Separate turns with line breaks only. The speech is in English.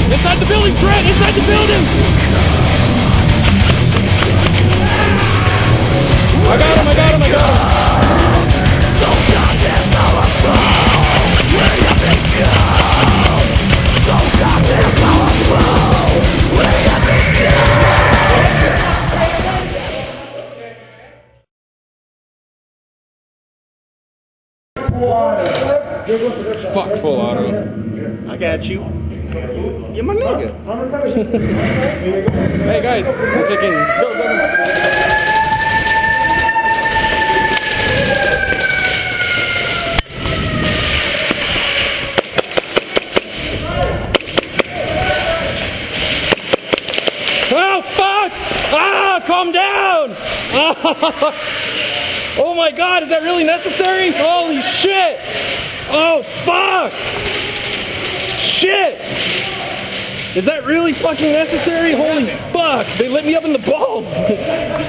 Inside the building, Trent! Inside the building! I got him, I got him, I got him! So goddamn powerful, we have become. So goddamn powerful, we have become. Fuck, full auto. I got you. You're my nigga. Hey guys, I'm taking. Go, go, go. Oh fuck! Ah, calm down! Oh my god, is that really necessary? Holy shit! Oh fuck! Shit! Is that really fucking necessary? Holy fuck! They lit me up in the balls!